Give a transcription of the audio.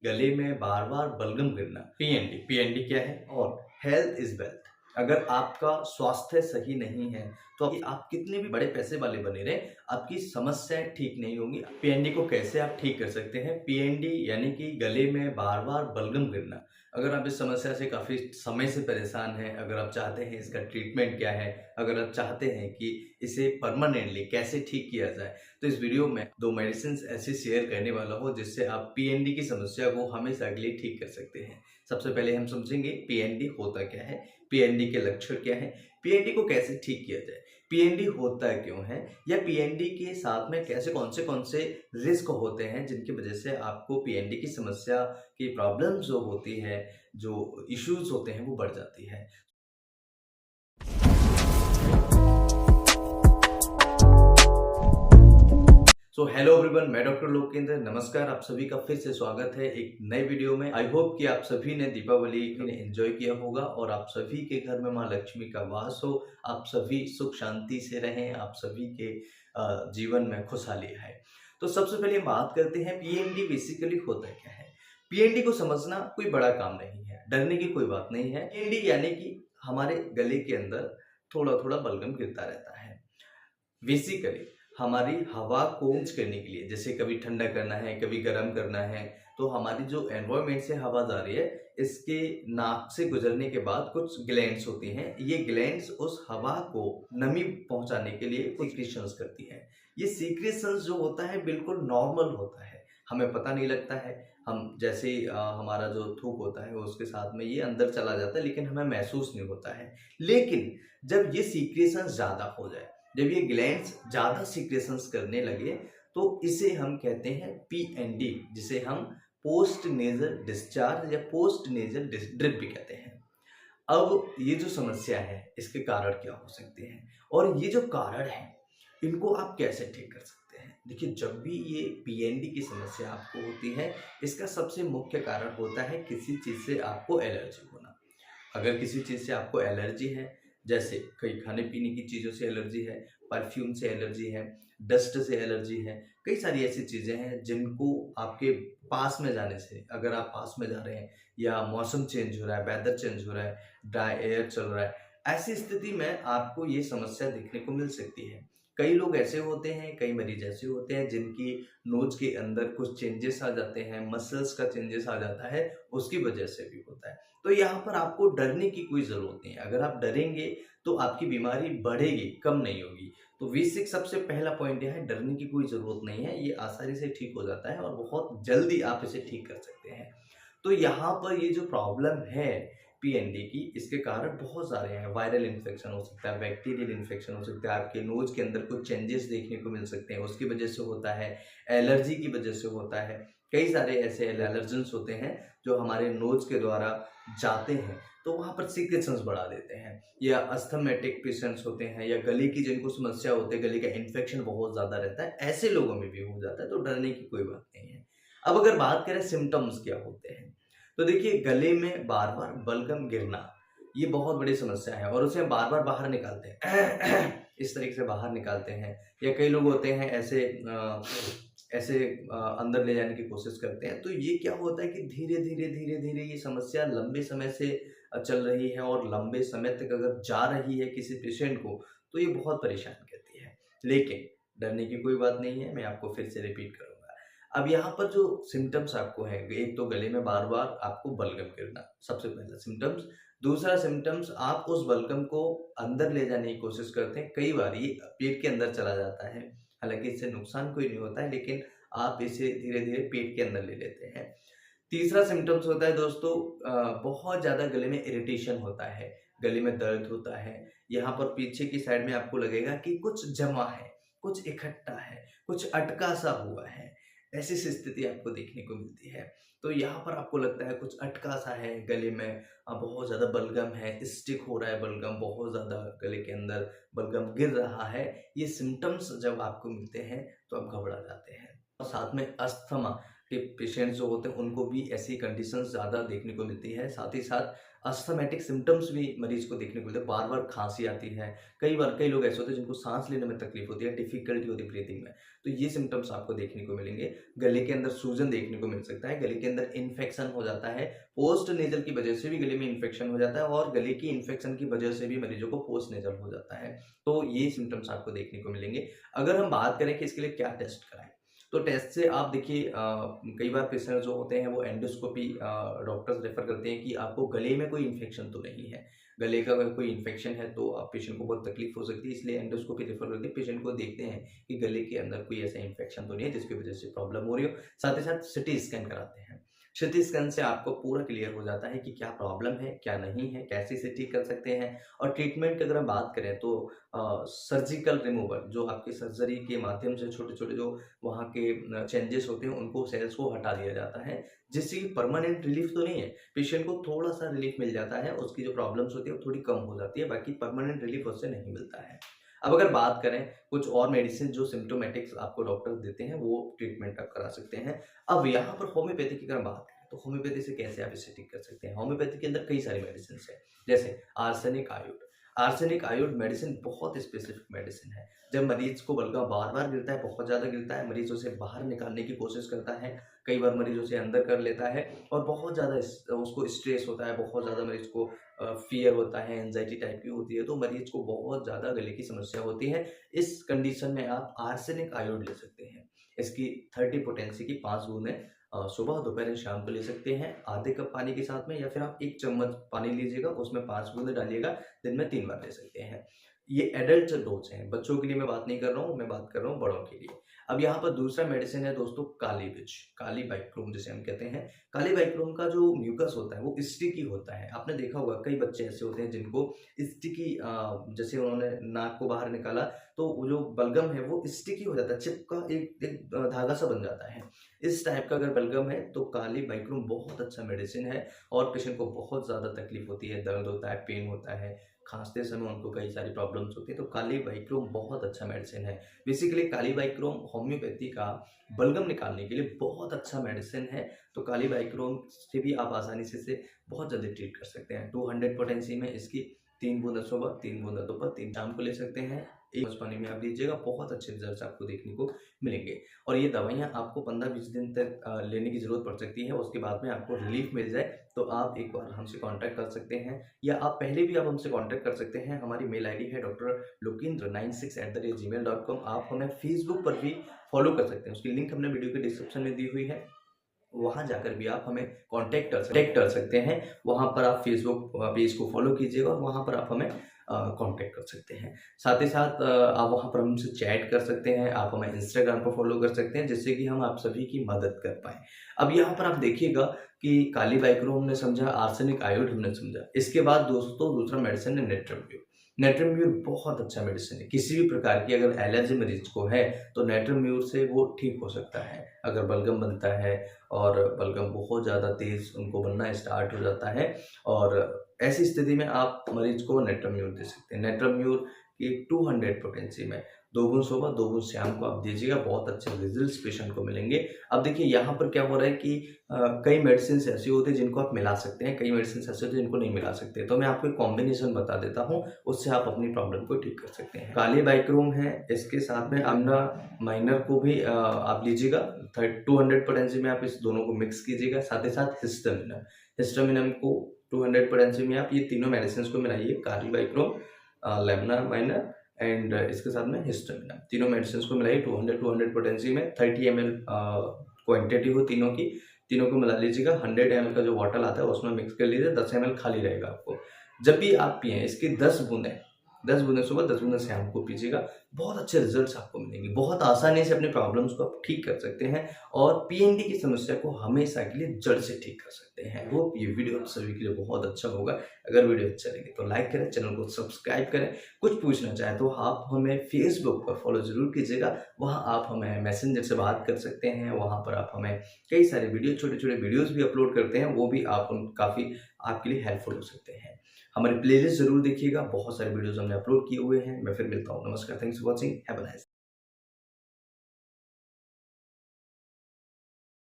गले में बार बार बलगम गिरना, पीएनडी। पीएनडी क्या है? और हेल्थ इज वेल्थ। अगर आपका स्वास्थ्य सही नहीं है तो आप कितने भी बड़े पैसे वाले बने रहे, आपकी समस्याएं ठीक नहीं होंगी। पीएनडी को कैसे आप ठीक कर सकते हैं? पीएनडी यानी कि गले में बार बार बलगम गिरना। अगर आप इस समस्या से काफी समय से परेशान हैं, अगर आप चाहते हैं इसका ट्रीटमेंट क्या है, अगर आप चाहते हैं कि इसे परमानेंटली कैसे ठीक किया जाए, तो इस वीडियो में 2 मेडिसिन ऐसे शेयर करने वाला हूँ जिससे आप पीएनडी की समस्या को हमेशा के लिए ठीक कर सकते हैं। सबसे पहले हम समझेंगे पीएनडी होता क्या है, पीएनडी के लक्षण क्या है, पीएनडी को कैसे ठीक किया जाए, पीएनडी होता क्यों है, या पीएनडी के साथ में कैसे कौन से रिस्क होते हैं जिनकी वजह से आपको पीएनडी की समस्या की प्रॉब्लम जो होती है, जो इश्यूज होते हैं वो बढ़ जाती है। सो हेलो एवरीवन, मैं डॉक्टर लोकेंद्र। नमस्कार, आप सभी का फिर से स्वागत है एक नए वीडियो में। आई होप कि आप सभी ने दीपावली ने एंजॉय किया होगा और आप सभी के घर में माँ लक्ष्मी का वास हो, आप सभी सुख शांति से रहें, आप सभी के जीवन में खुशहाली है। तो सबसे पहले बात करते हैं पीएनडी बेसिकली होता क्या है। पीएनडी को समझना कोई बड़ा काम नहीं है, डरने की कोई बात नहीं है। पीएनडी यानी कि हमारे गले के अंदर थोड़ा थोड़ा बलगम गिरता रहता है। बेसिकली हमारी हवा को चेंज करने के लिए, जैसे कभी ठंडा करना है, कभी गर्म करना है, तो हमारी जो एनवायरमेंट से हवा जा रही है, इसके नाक से गुजरने के बाद कुछ ग्लैंड्स होती हैं। ये ग्लैंड्स उस हवा को नमी पहुंचाने के लिए कुछ सीक्रेशंस करती हैं। ये सीक्रेशंस जो होता है बिल्कुल नॉर्मल होता है, हमें पता नहीं लगता है। हम जैसे हमारा जो थूक होता है उसके साथ में ये अंदर चला जाता है, लेकिन हमें महसूस नहीं होता है। लेकिन जब ये सीक्रेशंस ज़्यादा हो जाए, जब ये ग्लैंड्स ज़्यादा सीक्रेशंस करने लगे, तो इसे हम कहते हैं पीएनडी, जिसे हम पोस्ट नेजल डिस्चार्ज या पोस्ट नेजल ड्रिप भी कहते हैं। अब ये जो समस्या है इसके कारण क्या हो सकते हैं, और ये जो कारण है इनको आप कैसे ठीक कर सकते हैं? देखिए, जब भी ये पीएनडी की समस्या आपको होती है, इसका सबसे मुख्य कारण होता है किसी चीज़ से आपको एलर्जी होना। अगर किसी चीज़ से आपको एलर्जी है, जैसे कई खाने पीने की चीज़ों से एलर्जी है, परफ्यूम से एलर्जी है, डस्ट से एलर्जी है, कई सारी ऐसी चीज़ें हैं जिनको आपके पास में जाने से, अगर आप पास में जा रहे हैं या मौसम चेंज हो रहा है, वेदर चेंज हो रहा है, ड्राई एयर चल रहा है, ऐसी स्थिति में आपको ये समस्या देखने को मिल सकती है। कई लोग ऐसे होते हैं, कई मरीज ऐसे होते हैं जिनकी नोज के अंदर कुछ चेंजेस आ जाते हैं, मसल्स का चेंजेस आ जाता है, उसकी वजह से भी होता है। तो यहाँ पर आपको डरने की कोई ज़रूरत नहीं है। अगर आप डरेंगे तो आपकी बीमारी बढ़ेगी, कम नहीं होगी। तो बेसिक सबसे पहला पॉइंट यह है, डरने की कोई ज़रूरत नहीं है, ये आसानी से ठीक हो जाता है और बहुत जल्दी आप इसे ठीक कर सकते हैं। तो यहाँ पर ये जो प्रॉब्लम है पीएनडी की, इसके कारण बहुत सारे हैं। वायरल इन्फेक्शन हो सकता है, बैक्टीरियल इन्फेक्शन हो सकता है, आपके नोज के अंदर कुछ चेंजेस देखने को मिल सकते हैं, उसकी वजह से होता है, एलर्जी की वजह से होता है। कई सारे ऐसे एलर्जेंस होते हैं जो हमारे नोज के द्वारा जाते हैं, तो वहाँ पर सीक्रेशंस बढ़ा देते हैं। या अस्थमेटिक पेशेंट्स होते हैं, या गले की जिनको समस्या होती है, गले का इन्फेक्शन बहुत ज़्यादा रहता है, ऐसे लोगों में भी हो जाता है। तो डरने की कोई बात नहीं है। अब अगर बात करें सिम्टम्स क्या होते हैं, तो देखिए, गले में बार बार बलगम गिरना ये बहुत बड़ी समस्या है, और उसे बार बार बाहर निकालते हैं इस तरीके से बाहर निकालते हैं। या कई लोग होते हैं ऐसे अंदर ले जाने की कोशिश करते हैं। तो ये क्या होता है कि धीरे धीरे धीरे धीरे ये समस्या लंबे समय से चल रही है, और लंबे समय तक अगर जा रही है किसी पेशेंट को, तो ये बहुत परेशान करती है। लेकिन डरने की कोई बात नहीं है, मैं आपको फिर से रिपीट करूंगा। अब यहाँ पर जो सिम्टम्स आपको है, एक तो गले में बार बार आपको बलगम गिरना, सबसे पहला सिम्टम्स। दूसरा सिम्टम्स, आप उस बलगम को अंदर ले जाने की कोशिश करते हैं, कई बार ये पेट के अंदर चला जाता है। हालांकि इससे नुकसान कोई नहीं होता है, लेकिन आप इसे धीरे धीरे पेट के अंदर ले लेते हैं। तीसरा सिम्टम्स होता है दोस्तों, बहुत ज़्यादा गले में इरिटेशन होता है, गले में दर्द होता है। यहाँ पर पीछे की साइड में आपको लगेगा कि कुछ जमा है, कुछ इकट्ठा है, कुछ अटका सा हुआ है, ऐसी स्थिति आपको देखने को मिलती है। तो यहाँ पर आपको लगता है कुछ अटका सा है गले में, बहुत ज़्यादा बलगम है, स्टिक हो रहा है बलगम, बहुत ज़्यादा गले के अंदर बलगम गिर रहा है। ये सिम्टम्स जब आपको मिलते हैं तो आप घबरा जाते हैं। और साथ में अस्थमा, के पेशेंट्स जो होते हैं उनको भी ऐसी कंडीशंस ज़्यादा देखने को मिलती है। साथ ही साथ अस्थमैटिक सिम्पटम्स भी मरीज को देखने को मिलते हैं, बार-बार खाँसी आती है। कई लोग ऐसे होते हैं जिनको साँस लेने में तकलीफ होती है, डिफ़िकल्टी होती है ब्रीथिंग में। तो ये सिम्पटम्स आपको देखने को मिलेंगे। गले के अंदर सूजन देखने को मिल सकता है, गले के अंदर इन्फेक्शन हो जाता है, पोस्ट नेज़ल की वजह से भी गले में इन्फेक्शन हो जाता है और गले की इन्फेक्शन की वजह से भी मरीजों को पोस्ट नेज़ल हो जाता है। तो ये सिम्पटम्स आपको देखने को मिलेंगे। अगर हम बात करें कि इसके लिए क्या टेस्ट कराएँ? तो टेस्ट से आप देखिए कई बार पेशेंट जो होते हैं वो एंडोस्कोपी डॉक्टर्स रेफर करते हैं कि आपको गले में कोई इन्फेक्शन तो नहीं है। गले का अगर कोई इन्फेक्शन है तो आप पेशेंट को बहुत तकलीफ हो सकती है, इसलिए एंडोस्कोपी रेफर करके पेशेंट को देखते हैं कि गले के अंदर कोई ऐसा इन्फेक्शन तो नहीं है जिसकी वजह से प्रॉब्लम हो रही हो। साथ ही साथ सिटी स्कैन कराते हैं। सिटी स्कैन से आपको पूरा क्लियर हो जाता है कि क्या प्रॉब्लम है, क्या नहीं है, कैसे इसे ठीक कर सकते हैं। और ट्रीटमेंट की अगर हम बात करें तो सर्जिकल रिमूवल जो आपकी सर्जरी के माध्यम से छोटे-छोटे जो वहाँ के चेंजेस होते हैं उनको सेल्स को हटा दिया जाता है, जिससे कि परमानेंट रिलीफ तो नहीं है, पेशेंट को थोड़ा-सा रिलीफ मिल जाता है, उसकी जो प्रॉब्लम्स होती है वो थोड़ी कम हो जाती है, बाकी परमानेंट रिलीफ उससे नहीं मिलता है। अब अगर बात करें कुछ और मेडिसिन जो सिम्प्टोमेटिक्स आपको डॉक्टर्स देते हैं, वो ट्रीटमेंट आप करा सकते हैं। अब यहाँ पर होम्योपैथी की अगर बात करें, तो होम्योपैथी से कैसे आप इसे ठीक कर सकते हैं? होम्योपैथी के अंदर कई सारी मेडिसिन्स हैं, जैसे आर्सेनिक आयोड। आर्सेनिक आयोड मेडिसिन बहुत स्पेसिफिक मेडिसिन है। जब मरीज को बलगम बार-बार गिरता है, बहुत ज़्यादा गिरता है, मरीज उसे बाहर निकालने की कोशिश करता है, कई बार मरीज उसे अंदर कर लेता है और बहुत ज़्यादा उसको स्ट्रेस होता है, बहुत ज़्यादा मरीज को फ़ियर होता है, एंग्ज़ायटी टाइप की होती है, तो मरीज को बहुत ज़्यादा गले की समस्या होती है। इस कंडीशन में आप आर्सेनिक आयोड ले सकते हैं। इसकी 30 पोटेंसी की 5 बूंदें सुबह, दोपहर, शाम को ले सकते हैं, आधे कप पानी के साथ में या फिर आप 1 चम्मच पानी लीजिएगा, उसमें 5 बूंदें डालिएगा, दिन में 3 बार ले सकते हैं। ये एडल्ट डोज़ हैं, बच्चों के लिए मैं बात नहीं कर रहा हूँ, मैं बात कर रहा हूँ बड़ों के लिए। अब यहाँ पर दूसरा मेडिसिन है दोस्तों काली मिर्च, काली बाइक्रोम जिसे हम कहते हैं। काली बाइक्रोम का जो म्यूकस होता है वो स्टिकी होता है। आपने देखा होगा कई बच्चे ऐसे होते हैं जिनको स्टिकी जैसे उन्होंने नाक को बाहर निकाला तो वो जो बलगम है वो स्टिकी हो जाता है, चिपका एक एक धागा सा बन जाता है। इस टाइप का अगर बलगम है तो काली बाइक्रोम बहुत अच्छा मेडिसिन है और पेशेंट को बहुत ज़्यादा तकलीफ होती है, दर्द होता है, पेन होता है, खाँसते समय उनको कई सारी प्रॉब्लम्स होती है, तो काली बाइक्रोम बहुत अच्छा मेडिसिन है। बेसिकली काली बाइक्रोम होम्योपैथी का बलगम निकालने के लिए बहुत अच्छा मेडिसिन है, तो काली बाइक्रोम से भी आप आसानी से इसे बहुत जल्दी ट्रीट कर सकते हैं। 200 पोटेंसी में इसकी 3 बूंदें सुबह, 3 बूंदें दोपहर, 3 शाम को ले सकते हैं। 1 गिलास पानी में आप लीजिएगा, बहुत अच्छे रिजल्ट्स आपको देखने को मिलेंगे। और ये दवाइयाँ आपको 15-20 दिन तक लेने की ज़रूरत पड़ सकती है, उसके बाद में आपको रिलीफ मिल जाए, तो आप एक बार हमसे कॉन्टैक्ट कर सकते हैं या आप पहले भी आप हमसे कॉन्टैक्ट कर सकते हैं। हमारी मेल आईडी है drlokeendra96@gmail.com। आप हमें फेसबुक पर भी फॉलो कर सकते हैं, उसकी लिंक हमने वीडियो के डिस्क्रिप्शन में दी हुई है। वहाँ जाकर भी आप हमें कॉन्टैक्ट कर सकते हैं। वहाँ पर आप फेसबुक पेज को फॉलो कीजिएगा और वहाँ पर आप हमें कॉन्टैक्ट कर सकते हैं। साथ ही साथ आप वहाँ पर हमसे चैट कर सकते हैं, आप हमें इंस्टाग्राम पर फॉलो कर सकते हैं, जिससे कि हम आप सभी की मदद कर पाएँ। अब यहाँ पर आप देखिएगा कि काली बाइक्रो हमने समझा, आर्सेनिक आयोड हमने समझा। इसके बाद दोस्तों दूसरा मेडिसिन है नेट्रम्यूर। नेट्रम्यूर बहुत अच्छा मेडिसिन है। किसी भी प्रकार की अगर एलर्जी मरीज को है तो नेट्रम्यूर से वो ठीक हो सकता है। अगर बलगम बनता है और बलगम बहुत ज़्यादा तेज़ उनको बनना स्टार्ट हो जाता है और ऐसी स्थिति में आप मरीज को नेट्रम्यूर दे सकते हैं। नेट्रम्यूर की 200 पोटेंसी में 2 बूंद सुबह, 2 बूंद शाम को आप दीजिएगा, बहुत अच्छे रिजल्ट्स पेशेंट को मिलेंगे। अब देखिए यहाँ पर क्या हो रहा है कि कई मेडिसिन्स ऐसी होती है जिनको आप मिला सकते हैं, कई मेडिसिन्स ऐसे होते हैं जिनको नहीं मिला सकते। तो मैं आपको एक कॉम्बिनेशन बता देता हूँ, उससे आप अपनी प्रॉब्लम को ठीक कर सकते हैं। काली बाइक्रोम है, इसके साथ में आमना माइनर को भी आप लीजिएगा। 200 पोटेंसी में आप इस दोनों को मिक्स कीजिएगा। साथ ही साथ हिस्टामिनम, हिस्टामिनम को 200 पोटेंसी में आप ये तीनों मेडिसिन्स को मिलाइए, काली बाइक्रोम, लेमना माइनर एंड इसके साथ में हिस्टामिनम, तीनों मेडिसिन्स को मिलाइए 200 पोटेंसी में। 30 ml क्वांटिटी हो तीनों की, तीनों को मिला लीजिएगा। 100 ml का जो बॉटल आता है उसमें मिक्स कर लीजिए, 10 ml खाली रहेगा आपको। जब भी आप पिएं इसकी 10 बूंदें सुबह, 10 बूंदें शाम को पीजिएगा, बहुत अच्छे रिजल्ट्स आपको मिलेंगे। बहुत आसानी से अपने प्रॉब्लम्स को आप ठीक कर सकते हैं और पीएनडी की समस्या को हमेशा के लिए जड़ से ठीक कर सकते हैं। होप ये वीडियो आप सभी के लिए बहुत अच्छा होगा। अगर वीडियो अच्छा लगे तो लाइक करें, चैनल को सब्सक्राइब करें। कुछ पूछना चाहे तो आप हमें फेसबुक पर फॉलो जरूर कीजिएगा, वहाँ आप हमें मैसेंजर से बात कर सकते हैं। वहाँ पर आप हमें कई सारे वीडियो, छोटे-छोटे वीडियोज़ भी अपलोड करते हैं, वो भी आप काफ़ी आपके लिए हेल्पफुल हो सकते हैं। हमारी प्लेलिस्ट जरूर देखिएगा, बहुत सारे वीडियोस हमने अपलोड किए हुए हैं। मैं फिर मिलता हूँ, नमस्कार, thanks for watching, have a nice day.